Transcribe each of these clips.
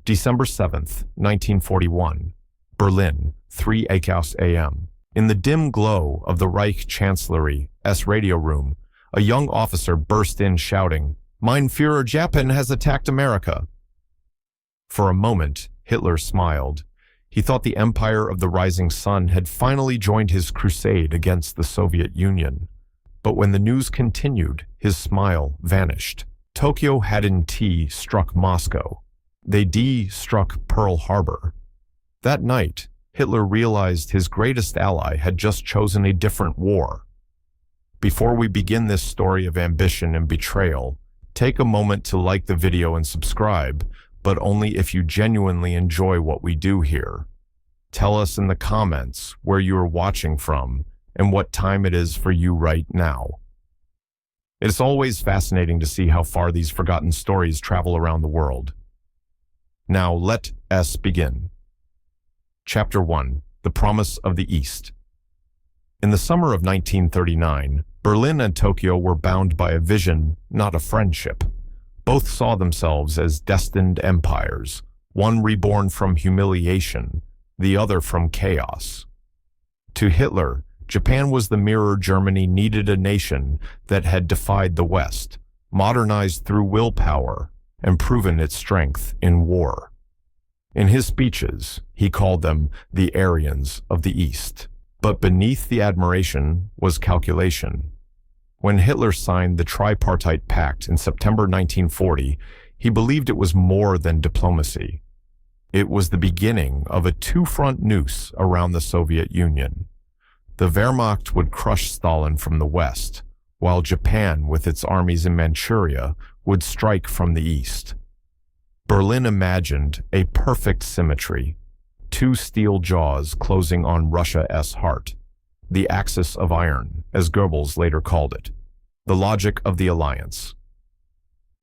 December 7th, 1941. Berlin, 3 a.m. In the dim glow of the Reich Chancellery's radio room, a young officer burst in shouting, "Mein Führer, Japan has attacked America." For a moment, Hitler smiled. He thought the empire of the rising sun had finally joined his crusade against the Soviet Union. But when the news continued, his smile vanished. Tokyo hadn't struck Moscow. They struck Pearl Harbor. That night, Hitler realized his greatest ally had just chosen a different war. Before we begin this story of ambition and betrayal, take a moment to like the video and subscribe, but only if you genuinely enjoy what we do here. Tell us in the comments where you are watching from and what time it is for you right now. It's always fascinating to see how far these forgotten stories travel around the world. Now let us begin. Chapter 1. The Promise of the East. In the summer of 1939, Berlin and Tokyo were bound by a vision, not a friendship. Both saw themselves as destined empires, one reborn from humiliation, the other from chaos. To Hitler, Japan was the mirror Germany needed, a nation that had defied the West, modernized through willpower, and proven its strength in war. In his speeches, he called them the Aryans of the East. But beneath the admiration was calculation. When Hitler signed the Tripartite Pact in September 1940, he believed it was more than diplomacy. It was the beginning of a two-front noose around the Soviet Union. The Wehrmacht would crush Stalin from the west, while Japan, with its armies in Manchuria, would strike from the east. Berlin imagined a perfect symmetry, two steel jaws closing on Russia's heart, the axis of iron, as Goebbels later called it, the logic of the alliance.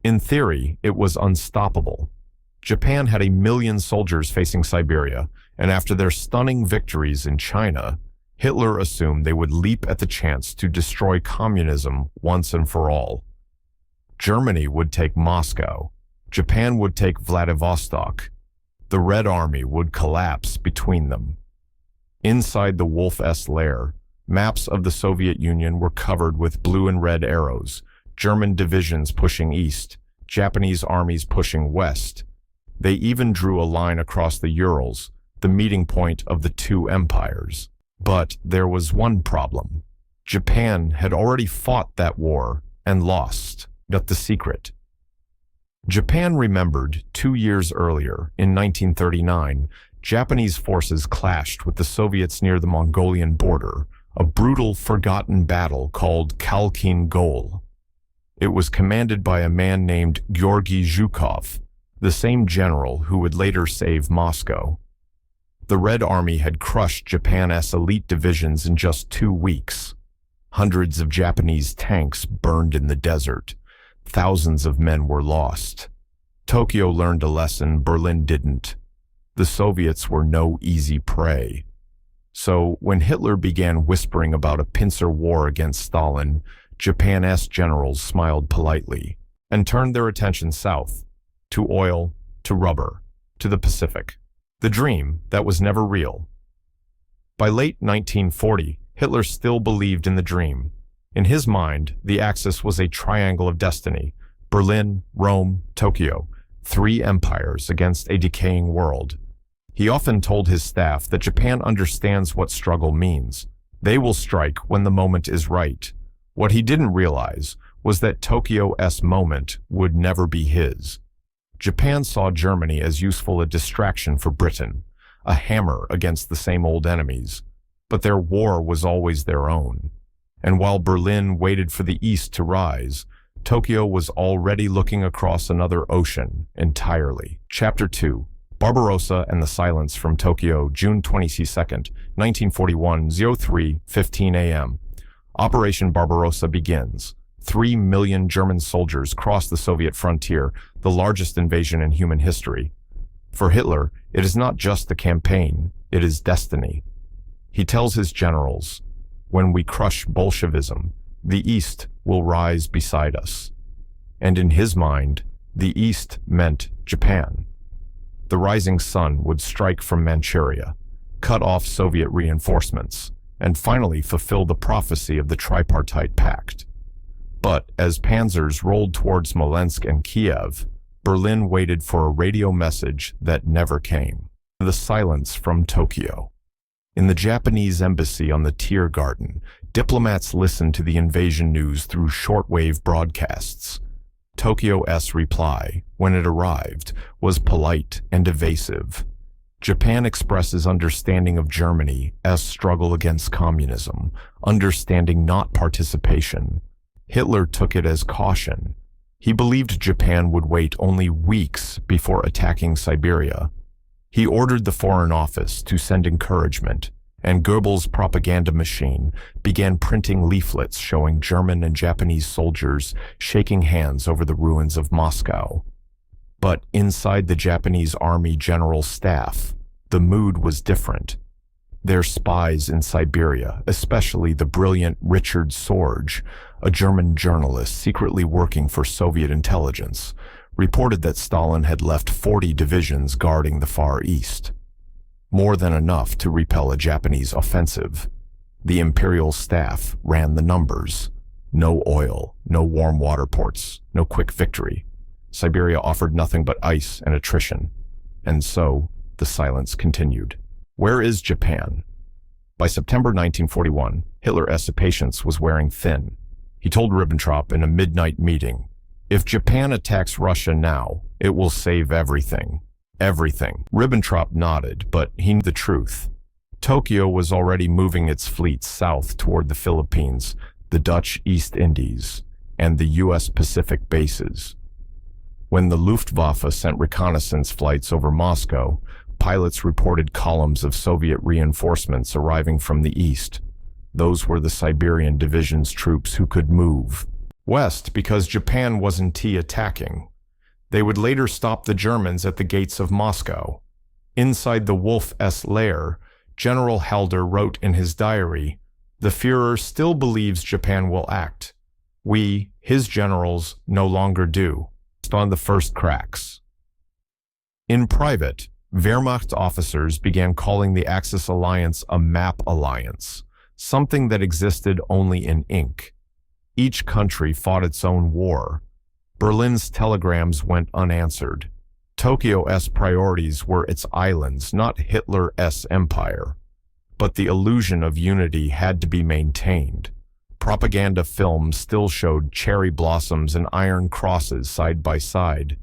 In theory, it was unstoppable. Japan had 1 million soldiers facing Siberia, and after their stunning victories in China, Hitler assumed they would leap at the chance to destroy communism once and for all. Germany would take Moscow. Japan would take Vladivostok. The Red Army would collapse between them. Inside the Wolf's lair, maps of the Soviet Union were covered with blue and red arrows, German divisions pushing east, Japanese armies pushing west. They even drew a line across the Urals, the meeting point of the two empires. But there was one problem. Japan had already fought that war and lost. Got the secret. Japan remembered 2 years earlier, in 1939, Japanese forces clashed with the Soviets near the Mongolian border, a brutal, forgotten battle called Khalkhin Gol. It was commanded by a man named Georgy Zhukov, the same general who would later save Moscow. The Red Army had crushed Japan's elite divisions in just 2 weeks. Hundreds of Japanese tanks burned in the desert. Thousands of men were lost. Tokyo learned a lesson Berlin didn't. The Soviets were no easy prey. So when Hitler began whispering about a pincer war against Stalin, Japan's generals smiled politely and turned their attention south, to oil, to rubber, to the Pacific. The dream that was never real. By late 1940, Hitler still believed in the dream. In his mind, the Axis was a triangle of destiny: Berlin, Rome, Tokyo, 3 empires against a decaying world. He often told his staff that Japan understands what struggle means. They will strike when the moment is right. What he didn't realize was that Tokyo's moment would never be his. Japan saw Germany as useful a distraction for Britain, a hammer against the same old enemies. But their war was always their own. And while Berlin waited for the East to rise, Tokyo was already looking across another ocean entirely. Chapter 2. Barbarossa and the Silence from Tokyo, June 22nd, 1941, 03:15 a.m. Operation Barbarossa begins. 3 million German soldiers cross the Soviet frontier, the largest invasion in human history. For Hitler, it is not just a campaign, it is destiny. He tells his generals, "When we crush Bolshevism, the East will rise beside us." And in his mind, the East meant Japan. The rising sun would strike from Manchuria, cut off Soviet reinforcements, and finally fulfill the prophecy of the Tripartite Pact. But as panzers rolled towards Smolensk and Kiev, Berlin waited for a radio message that never came. The silence from Tokyo. In the Japanese embassy on the Tiergarten, diplomats listened to the invasion news through shortwave broadcasts. Tokyo's reply, when it arrived, was polite and evasive. Japan expresses understanding of Germany's struggle against communism, understanding not participation. Hitler took it as caution. He believed Japan would wait only weeks before attacking Siberia. He ordered the Foreign Office to send encouragement, and Goebbels' propaganda machine began printing leaflets showing German and Japanese soldiers shaking hands over the ruins of Moscow. But inside the Japanese Army General Staff, the mood was different. Their spies in Siberia, especially the brilliant Richard Sorge, a German journalist secretly working for Soviet intelligence, reported that Stalin had left 40 divisions guarding the Far East. More than enough to repel a Japanese offensive. The imperial staff ran the numbers. No oil, no warm water ports, no quick victory. Siberia offered nothing but ice and attrition. And so, the silence continued. Where is Japan? By September 1941, Hitler's patience was wearing thin. He told Ribbentrop in a midnight meeting, "If Japan attacks Russia now, it will save everything." Everything. Ribbentrop nodded, but he knew the truth. Tokyo was already moving its fleets south toward the Philippines, the Dutch East Indies, and the U.S. Pacific bases. When the Luftwaffe sent reconnaissance flights over Moscow, pilots reported columns of Soviet reinforcements arriving from the east. Those were the Siberian Division's troops who could move west because Japan wasn't attacking. They would later stop the Germans at the gates of Moscow. Inside the Wolf's lair, General Halder wrote in his diary, "The Führer still believes Japan will act. We, his generals, no longer do." On the first cracks. In private, Wehrmacht officers began calling the Axis alliance a map alliance, something that existed only in ink. Each country fought its own war. Berlin's telegrams went unanswered. Tokyo's priorities were its islands, not Hitler's empire. But the illusion of unity had to be maintained. Propaganda films still showed cherry blossoms and iron crosses side by side.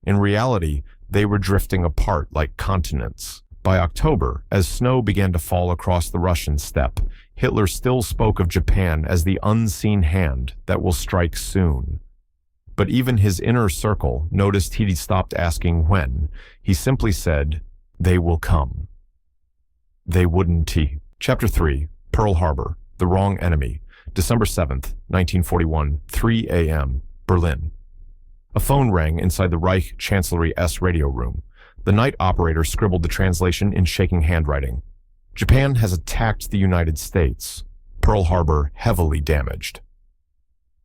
In reality, they were drifting apart like continents. By October, as snow began to fall across the Russian steppe, Hitler still spoke of Japan as the unseen hand that will strike soon. But even his inner circle noticed he'd stopped asking when. He simply said, "They will come." They wouldn't. Chapter 3, Pearl Harbor, The Wrong Enemy, December 7th, 1941, 3 a.m., Berlin. A phone rang inside the Reich Chancellery's radio room. The night operator scribbled the translation in shaking handwriting. Japan has attacked the United States. Pearl Harbor heavily damaged.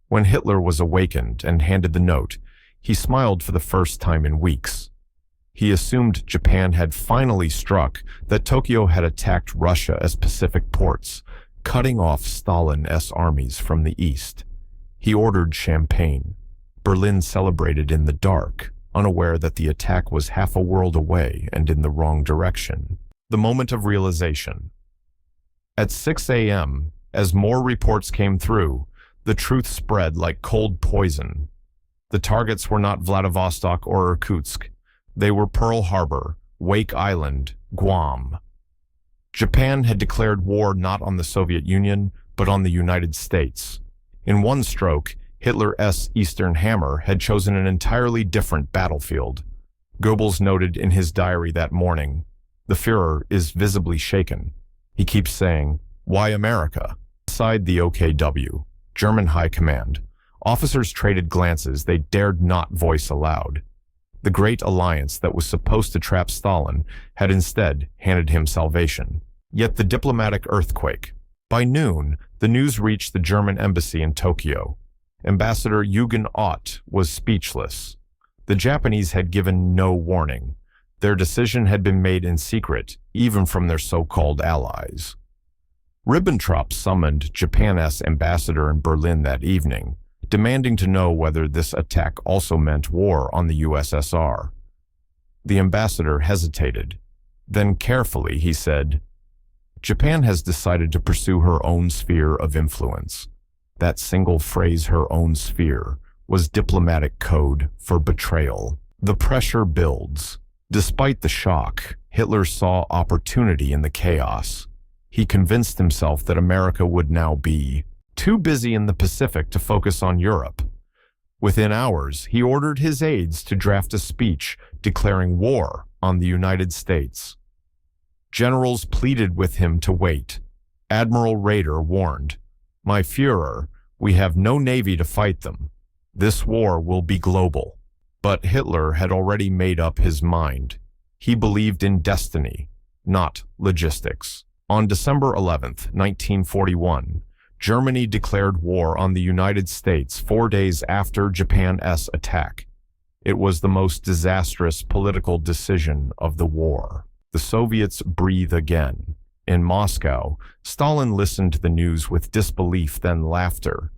When Hitler was awakened and handed the note, he smiled for the first time in weeks. He assumed Japan had finally struck, that Tokyo had attacked Russia as Pacific ports, cutting off Stalin's armies from the east. He ordered champagne. Berlin celebrated in the dark, unaware that the attack was half a world away and in the wrong direction. The moment of realization. At 6 a.m., as more reports came through, the truth spread like cold poison. The targets were not Vladivostok or Irkutsk. They were Pearl Harbor, Wake Island, Guam. Japan had declared war not on the Soviet Union, but on the United States. In one stroke, Hitler's Eastern Hammer had chosen an entirely different battlefield. Goebbels noted in his diary that morning, "The Führer is visibly shaken. He keeps saying, 'Why America?'" Inside the OKW, German High Command, officers traded glances they dared not voice aloud. The great alliance that was supposed to trap Stalin had instead handed him salvation. Yet the diplomatic earthquake. By noon, the news reached the German embassy in Tokyo. Ambassador Eugen Ott was speechless. The Japanese had given no warning. Their decision had been made in secret, even from their so-called allies. Ribbentrop summoned Japan's ambassador in Berlin that evening, demanding to know whether this attack also meant war on the USSR. The ambassador hesitated. Then carefully he said, "Japan has decided to pursue her own sphere of influence." That single phrase, "her own sphere," was diplomatic code for betrayal. The pressure builds. Despite the shock, Hitler saw opportunity in the chaos. He convinced himself that America would now be too busy in the Pacific to focus on Europe. Within hours, he ordered his aides to draft a speech declaring war on the United States. Generals pleaded with him to wait. Admiral Raeder warned, "My Führer, we have no navy to fight them. This war will be global." But Hitler had already made up his mind. He believed in destiny, not logistics. On December 11, 1941, Germany declared war on the United States 4 days after Japan's attack. It was the most disastrous political decision of the war. The Soviets breathe again. In Moscow, Stalin listened to the news with disbelief, then laughter.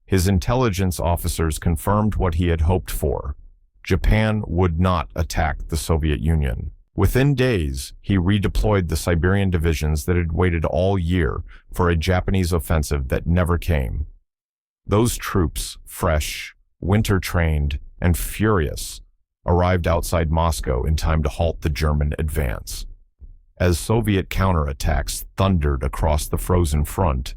His intelligence officers confirmed what he had hoped for. Japan would not attack the Soviet Union. Within days, he redeployed the Siberian divisions that had waited all year for a Japanese offensive that never came. Those troops, fresh, winter-trained, and furious, arrived outside Moscow in time to halt the German advance. As Soviet counterattacks thundered across the frozen front,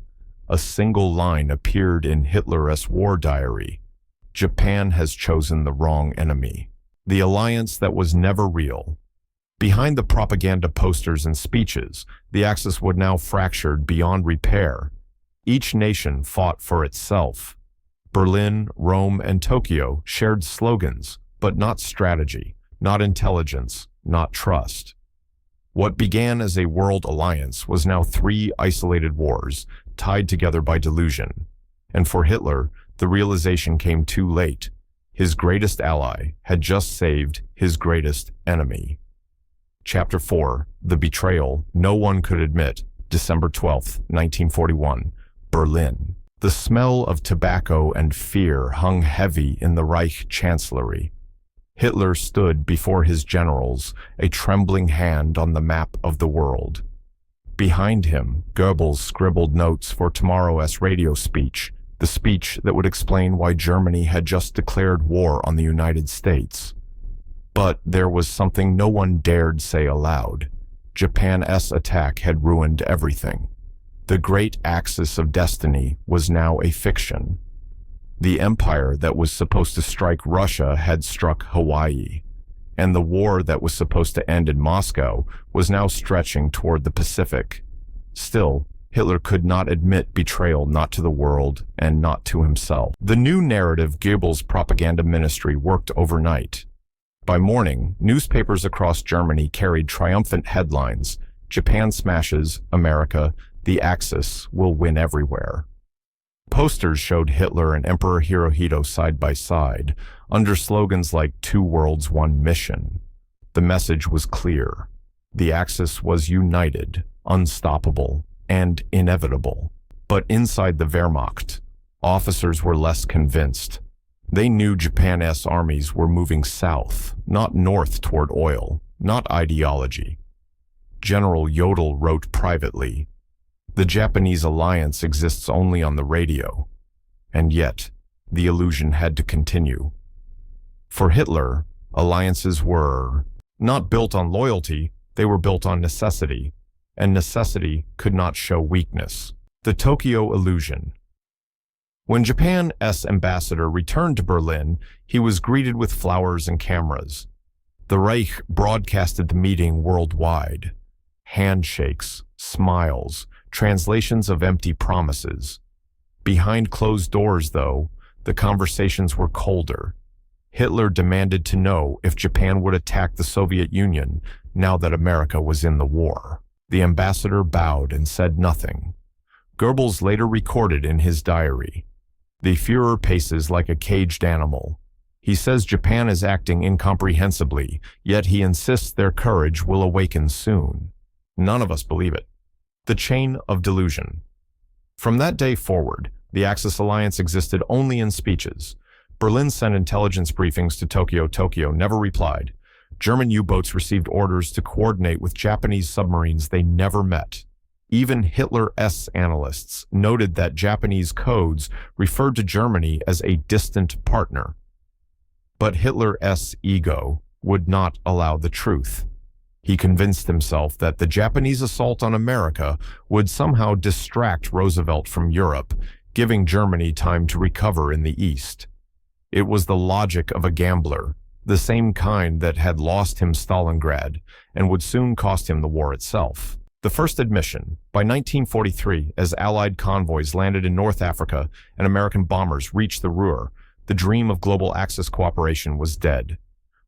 a single line appeared in Hitler's war diary: "Japan has chosen the wrong enemy." The alliance that was never real. Behind the propaganda posters and speeches, the Axis would now fractured beyond repair. Each nation fought for itself. Berlin, Rome, and Tokyo shared slogans, but not strategy, not intelligence, not trust. What began as a world alliance was now 3 isolated wars, tied together by delusion. And for Hitler, the realization came too late. His greatest ally had just saved his greatest enemy. Chapter 4, The Betrayal No One Could Admit, December 12, 1941, Berlin. The smell of tobacco and fear hung heavy in the Reich Chancellery. Hitler stood before his generals, a trembling hand on the map of the world. Behind him, Goebbels scribbled notes for tomorrow's radio speech, the speech that would explain why Germany had just declared war on the United States. But there was something no one dared say aloud. Japan's attack had ruined everything. The great axis of destiny was now a fiction. The empire that was supposed to strike Russia had struck Hawaii, and the war that was supposed to end in Moscow was now stretching toward the Pacific. Still, Hitler could not admit betrayal, not to the world and not to himself. The new narrative Goebbels' propaganda ministry worked overnight. By morning, newspapers across Germany carried triumphant headlines: "Japan smashes America, the Axis will win everywhere." Posters showed Hitler and Emperor Hirohito side by side, under slogans like "Two worlds, one mission." The message was clear. The Axis was united, unstoppable, and inevitable. But inside the Wehrmacht, officers were less convinced. They knew Japan's armies were moving south, not north toward oil, not ideology. General Jodl wrote privately, "The Japanese alliance exists only on the radio." And yet, the illusion had to continue. For Hitler, alliances were not built on loyalty, they were built on necessity, and necessity could not show weakness. The Tokyo illusion. When Japan's ambassador returned to Berlin, he was greeted with flowers and cameras. The Reich broadcasted the meeting worldwide. Handshakes, smiles, translations of empty promises. Behind closed doors, though, the conversations were colder. Hitler demanded to know if Japan would attack the Soviet Union now that America was in the war. The ambassador bowed and said nothing. Goebbels later recorded in his diary, "The Führer paces like a caged animal. He says Japan is acting incomprehensibly, yet he insists their courage will awaken soon. None of us believe it. The chain of delusion. From that day forward, the Axis alliance existed only in speeches. Berlin sent intelligence briefings to Tokyo. Tokyo never replied. German U-boats received orders to coordinate with Japanese submarines they never met. Even Hitler's analysts noted that Japanese codes referred to Germany as a distant partner. But Hitler's ego would not allow the truth. He convinced himself that the Japanese assault on America would somehow distract Roosevelt from Europe, giving Germany time to recover in the East. It was the logic of a gambler, the same kind that had lost him Stalingrad and would soon cost him the war itself. The first admission, by 1943, as Allied convoys landed in North Africa and American bombers reached the Ruhr, the dream of global Axis cooperation was dead.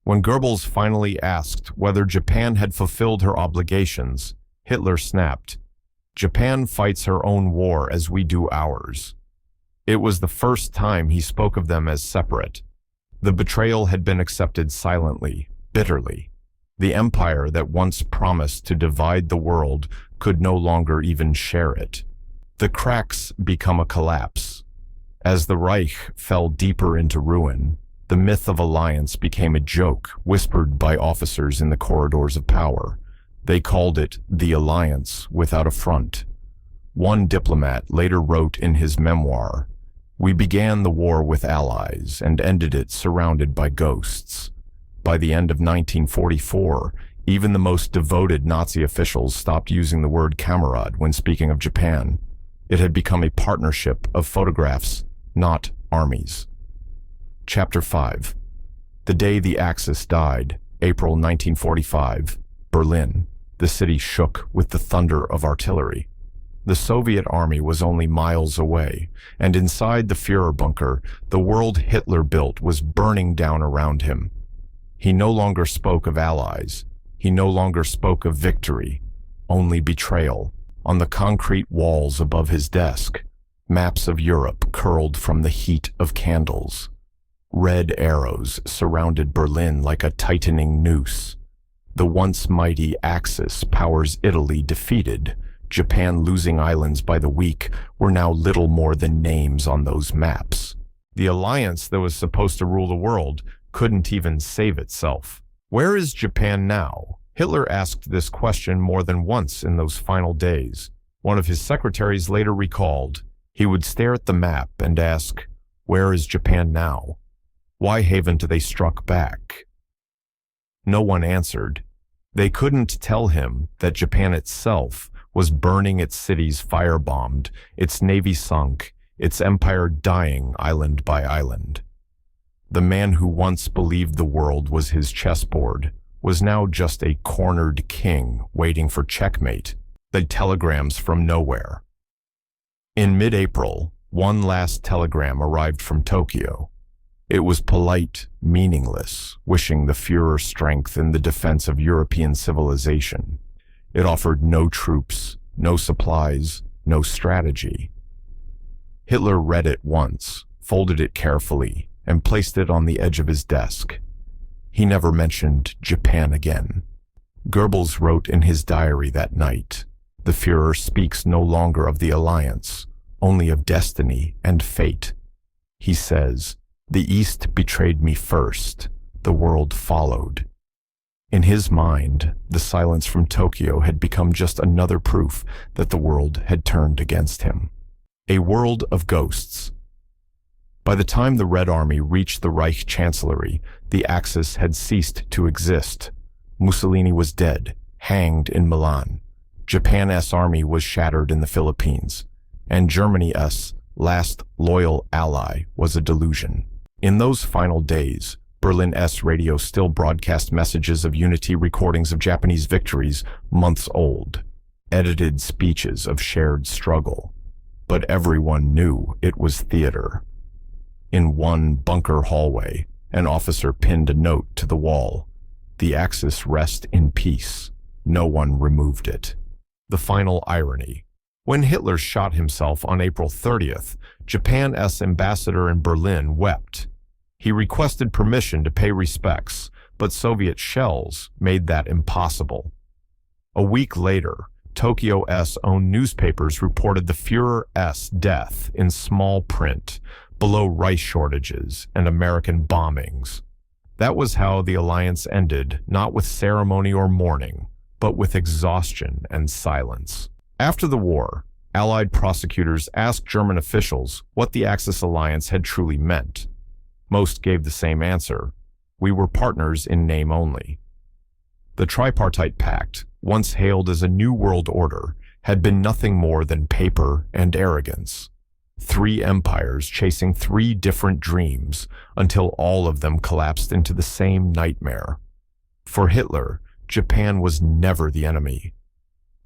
When Goebbels finally asked whether Japan had fulfilled her obligations, Hitler snapped, "Japan fights her own war as we do ours." It was the first time he spoke of them as separate. The betrayal had been accepted silently, bitterly. The empire that once promised to divide the world could no longer even share it. The cracks become a collapse. As the Reich fell deeper into ruin, the myth of alliance became a joke whispered by officers in the corridors of power. They called it the alliance without a front. One diplomat later wrote in his memoir, "We began the war with allies and ended it surrounded by ghosts." By the end of 1944, even the most devoted Nazi officials stopped using the word kamerad when speaking of Japan. It had become a partnership of photographs, not armies. Chapter 5. The day the Axis died, April 1945, Berlin. The city shook with the thunder of artillery. The Soviet army was only miles away, and inside the Führer bunker, the world Hitler built was burning down around him. He no longer spoke of allies. He no longer spoke of victory, only betrayal. On the concrete walls above his desk, maps of Europe curled from the heat of candles. Red arrows surrounded Berlin like a tightening noose. The once mighty Axis powers Italy defeated, Japan losing islands by the week, were now little more than names on those maps. The alliance that was supposed to rule the world couldn't even save itself. Where is Japan now? Hitler asked this question more than once in those final days. One of his secretaries later recalled, he would stare at the map and ask, "Where is Japan now? Why haven't they struck back?" No one answered. They couldn't tell him that Japan itself was burning its cities firebombed, its navy sunk, its empire dying island by island. The man who once believed the world was his chessboard was now just a cornered king waiting for checkmate. The telegrams from nowhere. In mid-April, one last telegram arrived from Tokyo. It was polite, meaningless, wishing the Führer strength in the defense of European civilization. It offered no troops, no supplies, no strategy. Hitler read it once, folded it carefully, and placed it on the edge of his desk. He never mentioned Japan again. Goebbels wrote in his diary that night, "The Führer speaks no longer of the alliance, only of destiny and fate. He says, 'The East betrayed me first, the world followed.'" In his mind, the silence from Tokyo had become just another proof that the world had turned against him. A world of ghosts. By the time the Red Army reached the Reich Chancellery, the Axis had ceased to exist. Mussolini was dead, hanged in Milan. Japan's army was shattered in the Philippines, and Germany's last loyal ally was a delusion. In those final days, Berlin's radio still broadcast messages of unity, recordings of Japanese victories months old, edited speeches of shared struggle. But everyone knew it was theater. In one bunker hallway, an officer pinned a note to the wall. "The Axis rest in peace." No one removed it. The final irony. When Hitler shot himself on April 30th, Japan's ambassador in Berlin wept. He requested permission to pay respects, but Soviet shells made that impossible. A week later, Tokyo's own newspapers reported the Führer's death in small print, below rice shortages and American bombings. That was how the alliance ended, not with ceremony or mourning, but with exhaustion and silence. After the war, Allied prosecutors asked German officials what the Axis alliance had truly meant. Most gave the same answer: we were partners in name only. The Tripartite Pact, once hailed as a new world order, had been nothing more than paper and arrogance. 3 empires chasing 3 different dreams until all of them collapsed into the same nightmare. For Hitler, Japan was never the enemy.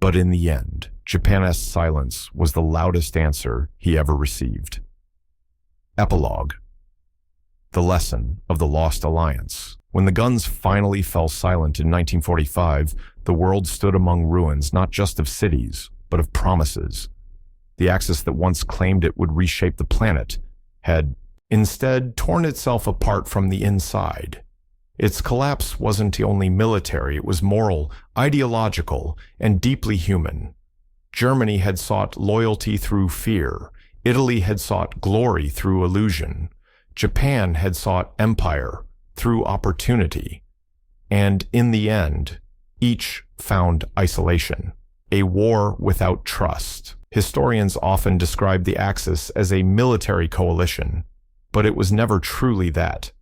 But in the end, Japan's silence was the loudest answer he ever received. Epilogue. The lesson of the lost alliance. When the guns finally fell silent in 1945, the world stood among ruins not just of cities, but of promises. The Axis that once claimed it would reshape the planet had instead torn itself apart from the inside. Its collapse wasn't only military, it was moral, ideological, and deeply human. Germany had sought loyalty through fear. Italy had sought glory through illusion. Japan had sought empire through opportunity. And in the end, each found isolation, a war without trust. Historians often describe the Axis as a military coalition, but it was never truly that.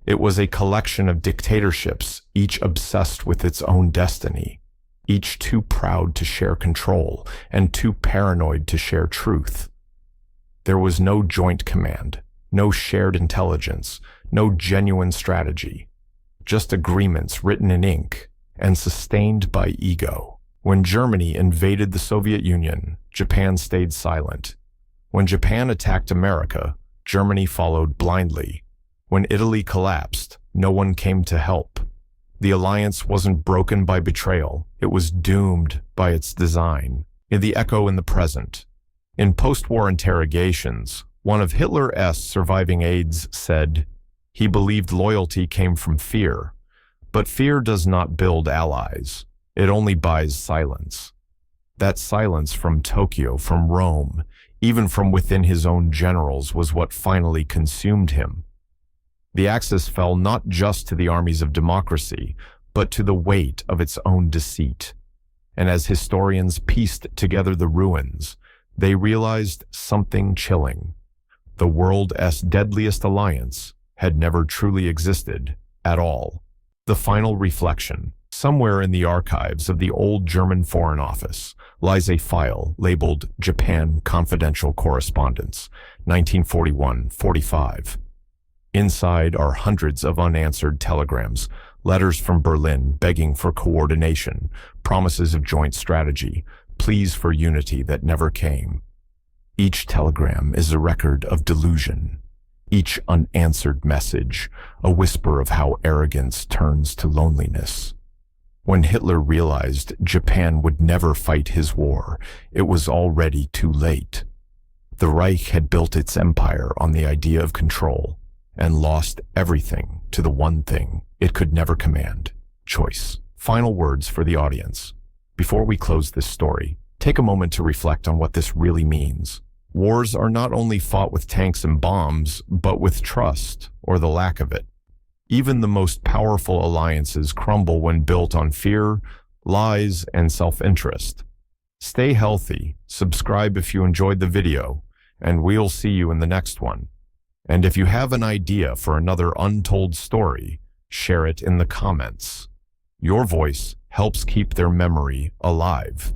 It was a collection of dictatorships, each obsessed with its own destiny, each too proud to share control and too paranoid to share truth. There was no joint command, no shared intelligence, no genuine strategy, just agreements written in ink and sustained by ego. When Germany invaded the Soviet Union, Japan stayed silent. When Japan attacked America, Germany followed blindly. When Italy collapsed, no one came to help. The alliance wasn't broken by betrayal, it was doomed by its design. In the echo in the present. In post-war interrogations, one of Hitler's surviving aides said, he believed loyalty came from fear, but fear does not build allies. It only buys silence. That silence from Tokyo, from Rome, even from within his own generals, was what finally consumed him. The Axis fell not just to the armies of democracy, but to the weight of its own deceit. And as historians pieced together the ruins, they realized something chilling. The world's deadliest alliance had never truly existed at all. The final reflection. Somewhere in the archives of the old German Foreign Office lies a file labeled Japan Confidential Correspondence, 1941-45. Inside are hundreds of unanswered telegrams, letters from Berlin begging for coordination, promises of joint strategy, pleas for unity that never came. Each telegram is a record of delusion. Each unanswered message, a whisper of how arrogance turns to loneliness. When Hitler realized Japan would never fight his war, it was already too late. The Reich had built its empire on the idea of control and lost everything to the one thing it could never command: choice. Final words for the audience. Before we close this story, take a moment to reflect on what this really means. Wars are not only fought with tanks and bombs, but with trust, or the lack of it. Even the most powerful alliances crumble when built on fear, lies, and self-interest. Stay healthy, subscribe if you enjoyed the video, and we'll see you in the next one. And if you have an idea for another untold story, share it in the comments. Your voice helps keep their memory alive.